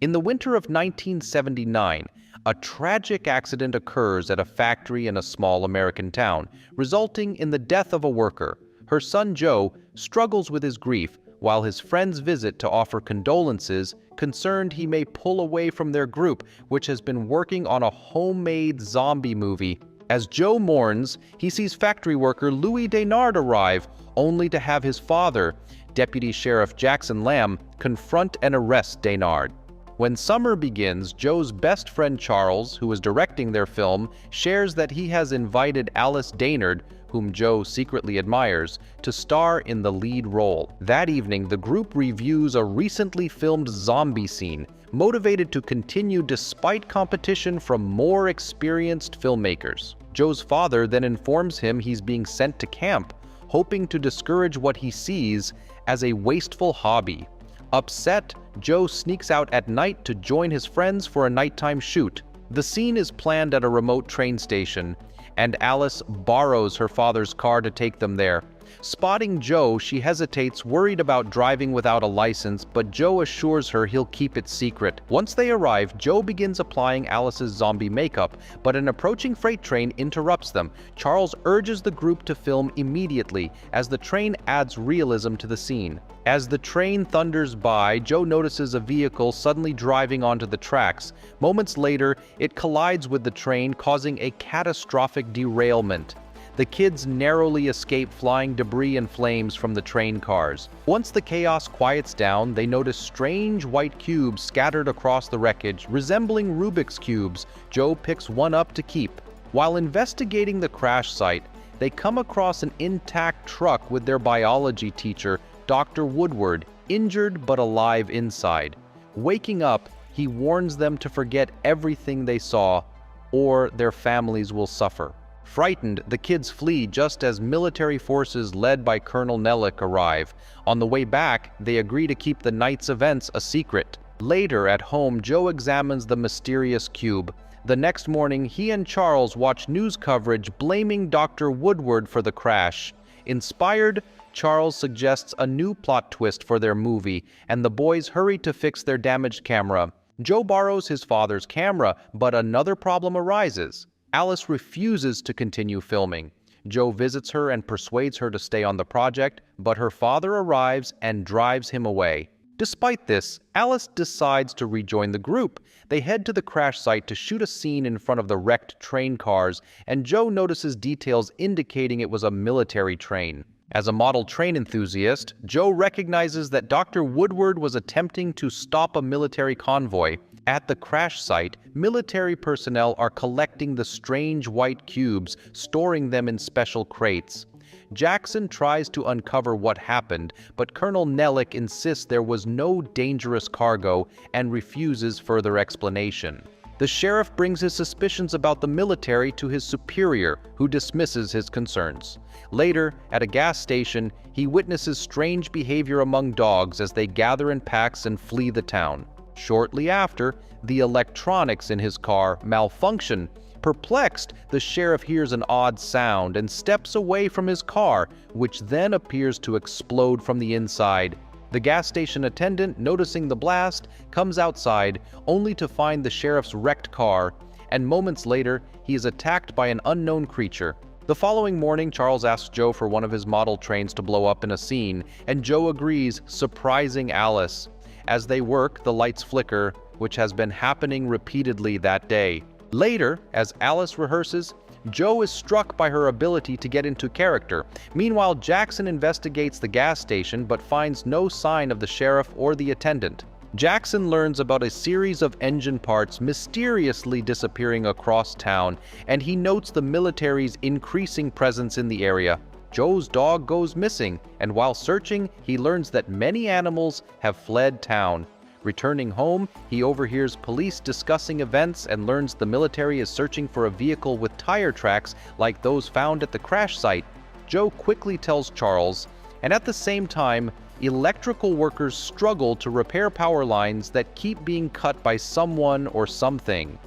In the winter of 1979, a tragic accident occurs at a factory in a small American town, resulting in the death of a worker. Her son Joe struggles with his grief, while his friends visit to offer condolences, concerned he may pull away from their group, which has been working on a homemade zombie movie. As Joe mourns, he sees factory worker Louis Daynard arrive, only to have his father, Deputy Sheriff Jackson Lamb, confront and arrest Daynard. When summer begins, Joe's best friend Charles, who is directing their film, shares that he has invited Alice Daynard, whom Joe secretly admires, to star in the lead role. That evening, the group reviews a recently filmed zombie scene, motivated to continue despite competition from more experienced filmmakers. Joe's father then informs him he's being sent to camp, hoping to discourage what he sees as a wasteful hobby. Upset, Joe sneaks out at night to join his friends for a nighttime shoot. The scene is planned at a remote train station, and Alice borrows her father's car to take them there. Spotting Joe, she hesitates, worried about driving without a license, but Joe assures her he'll keep it secret. Once they arrive, Joe begins applying Alice's zombie makeup, but an approaching freight train interrupts them. Charles urges the group to film immediately, as the train adds realism to the scene. As the train thunders by, Joe notices a vehicle suddenly driving onto the tracks. Moments later, it collides with the train, causing a catastrophic derailment. The kids narrowly escape flying debris and flames from the train cars. Once the chaos quiets down, they notice strange white cubes scattered across the wreckage, resembling Rubik's cubes. Joe picks one up to keep. While investigating the crash site, they come across an intact truck with their biology teacher, Dr. Woodward, injured but alive inside. Waking up, he warns them to forget everything they saw, or their families will suffer. Frightened, the kids flee just as military forces led by Colonel Nellick arrive. On the way back, they agree to keep the night's events a secret. Later, at home, Joe examines the mysterious cube. The next morning, he and Charles watch news coverage blaming Dr. Woodward for the crash. Inspired, Charles suggests a new plot twist for their movie, and the boys hurry to fix their damaged camera. Joe borrows his father's camera, but another problem arises. Alice refuses to continue filming. Joe visits her and persuades her to stay on the project, but her father arrives and drives him away. Despite this, Alice decides to rejoin the group. They head to the crash site to shoot a scene in front of the wrecked train cars, and Joe notices details indicating it was a military train. As a model train enthusiast, Joe recognizes that Dr. Woodward was attempting to stop a military convoy. At the crash site, military personnel are collecting the strange white cubes, storing them in special crates. Jackson tries to uncover what happened, but Colonel Nellick insists there was no dangerous cargo and refuses further explanation. The sheriff brings his suspicions about the military to his superior, who dismisses his concerns. Later, at a gas station, he witnesses strange behavior among dogs as they gather in packs and flee the town. Shortly after, the electronics in his car malfunction. Perplexed, the sheriff hears an odd sound and steps away from his car, which then appears to explode from the inside. The gas station attendant, noticing the blast, comes outside, only to find the sheriff's wrecked car, and moments later, he is attacked by an unknown creature. The following morning, Charles asks Joe for one of his model trains to blow up in a scene, and Joe agrees, surprising Alice. As they work, the lights flicker, which has been happening repeatedly that day. Later, as Alice rehearses, Joe is struck by her ability to get into character. Meanwhile, Jackson investigates the gas station but finds no sign of the sheriff or the attendant. Jackson learns about a series of engine parts mysteriously disappearing across town, and he notes the military's increasing presence in the area. Joe's dog goes missing, and while searching, he learns that many animals have fled town. Returning home, he overhears police discussing events and learns the military is searching for a vehicle with tire tracks like those found at the crash site. Joe quickly tells Charles, and at the same time, electrical workers struggle to repair power lines that keep being cut by someone or something.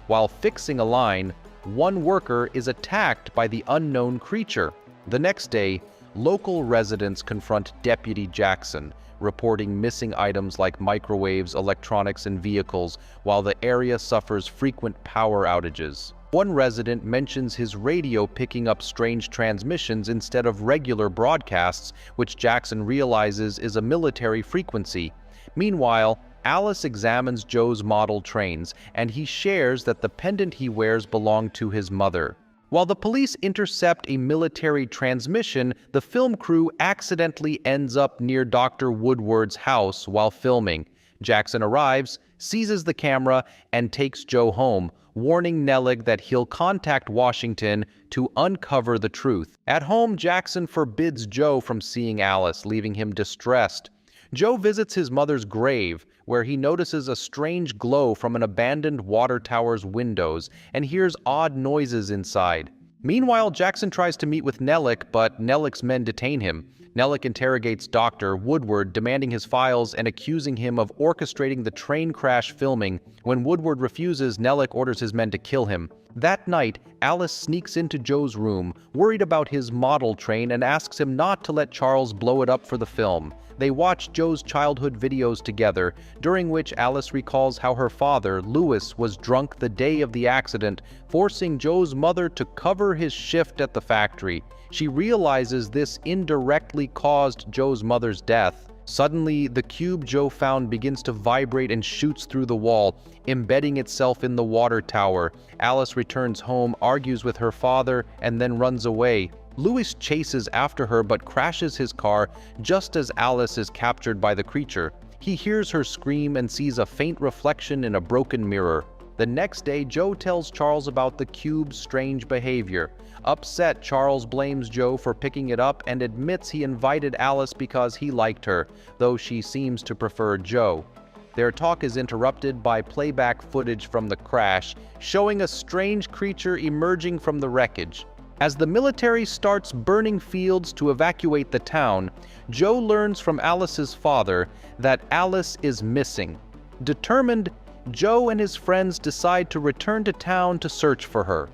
While fixing a line, one worker is attacked by the unknown creature. The next day, local residents confront Deputy Jackson, reporting missing items like microwaves, electronics, and vehicles, while the area suffers frequent power outages. One resident mentions his radio picking up strange transmissions instead of regular broadcasts, which Jackson realizes is a military frequency. Meanwhile, Alice examines Joe's model trains, and he shares that the pendant he wears belonged to his mother. While the police intercept a military transmission, the film crew accidentally ends up near Dr. Woodward's house while filming. Jackson arrives, seizes the camera, and takes Joe home, warning Nellick that he'll contact Washington to uncover the truth. At home, Jackson forbids Joe from seeing Alice, leaving him distressed. Joe visits his mother's grave, where he notices a strange glow from an abandoned water tower's windows and hears odd noises inside. Meanwhile, Jackson tries to meet with Nellick, but Nellick's men detain him. Nellick interrogates Dr. Woodward, demanding his files and accusing him of orchestrating the train crash filming. When Woodward refuses, Nellick orders his men to kill him. That night, Alice sneaks into Joe's room, worried about his model train, and asks him not to let Charles blow it up for the film. They watch Joe's childhood videos together, during which Alice recalls how her father, Lewis, was drunk the day of the accident, forcing Joe's mother to cover his shift at the factory. She realizes this indirectly caused Joe's mother's death. Suddenly, the cube Joe found begins to vibrate and shoots through the wall, embedding itself in the water tower. Alice returns home, argues with her father, and then runs away. Lewis chases after her but crashes his car just as Alice is captured by the creature. He hears her scream and sees a faint reflection in a broken mirror. The next day, Joe tells Charles about the cube's strange behavior. Upset, Charles blames Joe for picking it up and admits he invited Alice because he liked her, though she seems to prefer Joe. Their talk is interrupted by playback footage from the crash, showing a strange creature emerging from the wreckage. As the military starts burning fields to evacuate the town, Joe learns from Alice's father that Alice is missing. Determined, Joe and his friends decide to return to town to search for her.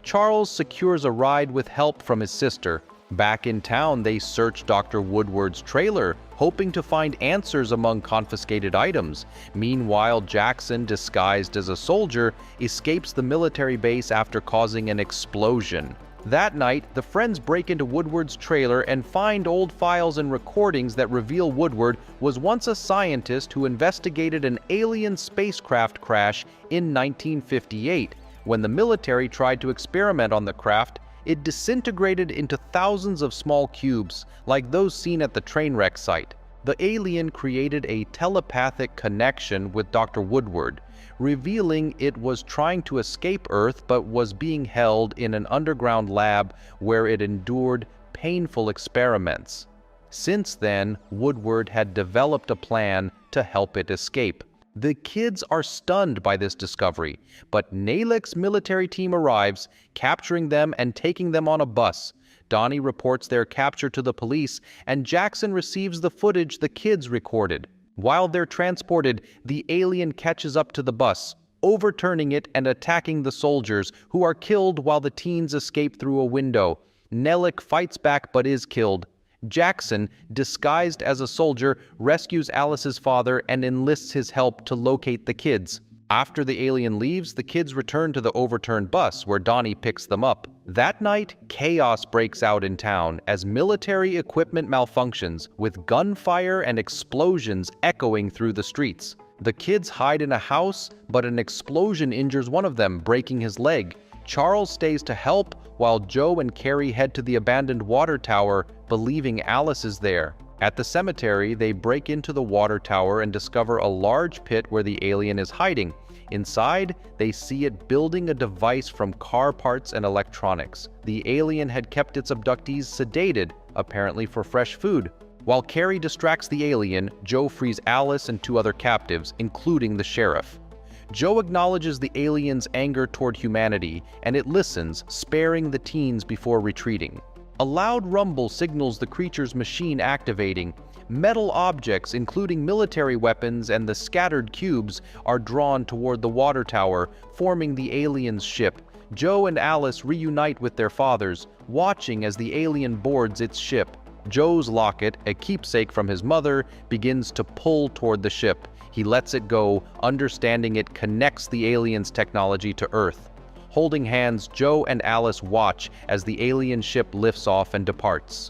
Charles secures a ride with help from his sister. Back in town, they search Dr. Woodward's trailer, hoping to find answers among confiscated items. Meanwhile, Jackson, disguised as a soldier, escapes the military base after causing an explosion. That night, the friends break into Woodward's trailer and find old files and recordings that reveal Woodward was once a scientist who investigated an alien spacecraft crash in 1958. When the military tried to experiment on the craft, it disintegrated into thousands of small cubes, like those seen at the train wreck site. The alien created a telepathic connection with Dr. Woodward, revealing it was trying to escape Earth but was being held in an underground lab where it endured painful experiments. Since then, Woodward had developed a plan to help it escape. The kids are stunned by this discovery, but Nellick's military team arrives, capturing them and taking them on a bus. Donnie reports their capture to the police, and Jackson receives the footage the kids recorded. While they're transported, the alien catches up to the bus, overturning it and attacking the soldiers, who are killed while the teens escape through a window. Nellick fights back but is killed. Jackson, disguised as a soldier, rescues Alice's father and enlists his help to locate the kids. After the alien leaves, the kids return to the overturned bus, where Donnie picks them up. That night, chaos breaks out in town as military equipment malfunctions, with gunfire and explosions echoing through the streets. The kids hide in a house, but an explosion injures one of them, breaking his leg. Charles stays to help, while Joe and Carrie head to the abandoned water tower, believing Alice is there. At the cemetery, they break into the water tower and discover a large pit where the alien is hiding. Inside, they see it building a device from car parts and electronics. The alien had kept its abductees sedated, apparently for fresh food. While Carrie distracts the alien, Joe frees Alice and 2 other captives, including the sheriff. Joe acknowledges the alien's anger toward humanity, and it listens, sparing the teens before retreating. A loud rumble signals the creature's machine activating. Metal objects, including military weapons and the scattered cubes, are drawn toward the water tower, forming the alien's ship. Joe and Alice reunite with their fathers, watching as the alien boards its ship. Joe's locket, a keepsake from his mother, begins to pull toward the ship. He lets it go, understanding it connects the aliens' technology to Earth. Holding hands, Joe and Alice watch as the alien ship lifts off and departs.